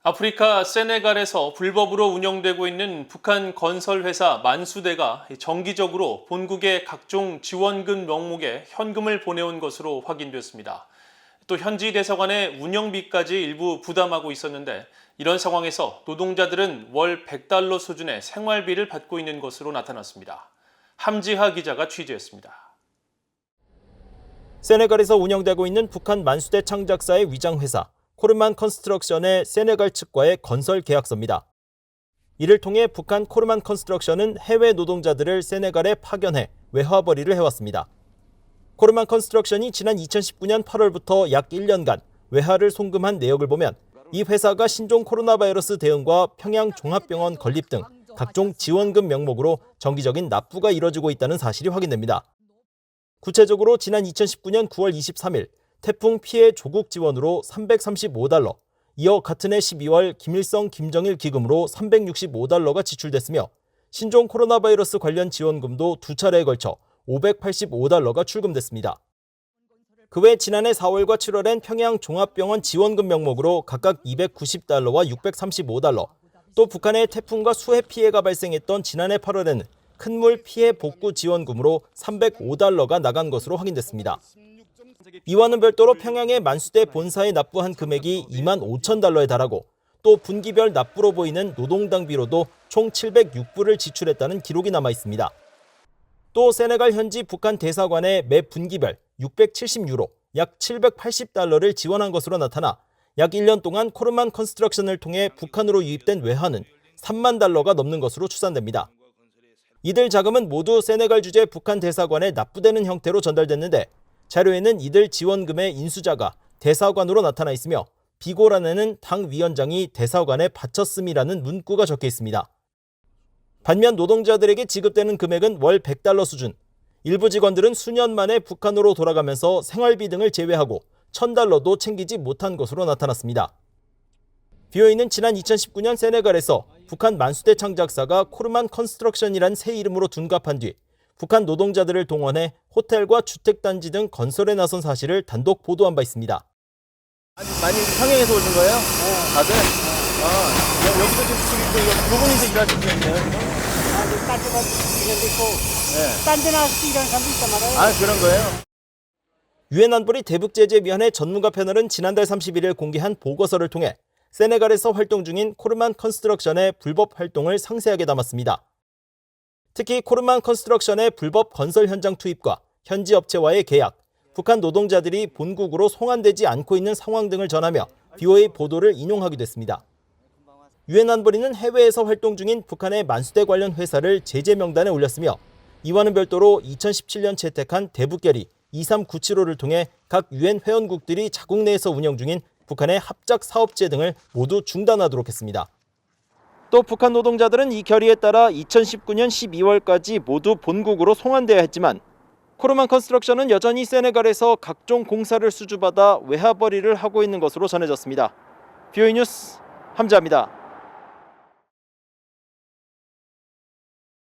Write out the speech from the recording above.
아프리카 세네갈에서 불법으로 운영되고 있는 북한 건설회사 만수대가 정기적으로 본국의 각종 지원금 명목에 현금을 보내온 것으로 확인됐습니다. 또 현지 대사관의 운영비까지 일부 부담하고 있었는데 이런 상황에서 노동자들은 월 100달러 수준의 생활비를 받고 있는 것으로 나타났습니다. 함지하 기자가 취재했습니다. 세네갈에서 운영되고 있는 북한 만수대 창작사의 위장회사 코르만 컨스트럭션의 세네갈 측과의 건설 계약서입니다. 이를 통해 북한 코르만 컨스트럭션은 해외 노동자들을 세네갈에 파견해 외화벌이를 해왔습니다. 코르만 컨스트럭션이 지난 2019년 8월부터 약 1년간 외화를 송금한 내역을 보면 이 회사가 신종 코로나 바이러스 대응과 평양 종합병원 건립 등 각종 지원금 명목으로 정기적인 납부가 이뤄지고 있다는 사실이 확인됩니다. 구체적으로 지난 2019년 9월 23일 태풍 피해 조국 지원으로 335달러, 이어 같은 해 12월 김일성 김정일 기금으로 365달러가 지출됐으며 신종 코로나 바이러스 관련 지원금도 두 차례에 걸쳐 585달러가 출금됐습니다. 그 외 지난해 4월과 7월엔 평양 종합병원 지원금 명목으로 각각 290달러와 635달러, 또 북한의 태풍과 수해 피해가 발생했던 지난해 8월에는 큰물 피해 복구 지원금으로 305달러가 나간 것으로 확인됐습니다. 이와는 별도로 평양의 만수대 본사에 납부한 금액이 2만 5천 달러에 달하고 또 분기별 납부로 보이는 노동당비로도 총 706불을 지출했다는 기록이 남아 있습니다. 또 세네갈 현지 북한 대사관에 매 분기별 670유로, 약 780달러를 지원한 것으로 나타나 약 1년 동안 코르만 컨스트럭션을 통해 북한으로 유입된 외화는 3만 달러가 넘는 것으로 추산됩니다. 이들 자금은 모두 세네갈 주재 북한 대사관에 납부되는 형태로 전달됐는데 자료에는 이들 지원금의 인수자가 대사관으로 나타나 있으며 비고란에는 당 위원장이 대사관에 바쳤음이라는 문구가 적혀 있습니다. 반면 노동자들에게 지급되는 금액은 월 100달러 수준, 일부 직원들은 수년 만에 북한으로 돌아가면서 생활비 등을 제외하고 1000달러도 챙기지 못한 것으로 나타났습니다. BOA는 지난 2019년 세네갈에서 북한 만수대 창작사가 코르만 컨스트럭션이란 새 이름으로 둔갑한 뒤 북한 노동자들을 동원해 호텔과 주택단지 등 건설에 나선 사실을 단독 보도한 바 있습니다. 많이 평양에서 오신 거예요? 네. 다들? 여기도 지금 두 분이서 일하시겠네요? 따뜻한 이런 있고 네. 딴 데 나가서 일하는 사람도 있단 말이에요. 아, 그런 거예요? 유엔 안보리 대북제재위원회 전문가 패널은 지난달 31일 공개한 보고서를 통해 세네갈에서 활동 중인 코르만 컨스트럭션의 불법 활동을 상세하게 담았습니다. 특히 코르만 컨스트럭션의 불법 건설 현장 투입과 현지 업체와의 계약, 북한 노동자들이 본국으로 송환되지 않고 있는 상황 등을 전하며 BOA 보도를 인용하기도 했습니다. 유엔 안보리는 해외에서 활동 중인 북한의 만수대 관련 회사를 제재 명단에 올렸으며 이와는 별도로 2017년 채택한 대북결의 23975를 통해 각 유엔 회원국들이 자국 내에서 운영 중인 북한의 합작 사업체 등을 모두 중단하도록 했습니다. 또 북한 노동자들은 이 결의에 따라 2019년 12월까지 모두 본국으로 송환돼야 했지만 코르만 컨스트럭션은 여전히 세네갈에서 각종 공사를 수주받아 외화벌이를 하고 있는 것으로 전해졌습니다. BOA 뉴스 함지하입니다.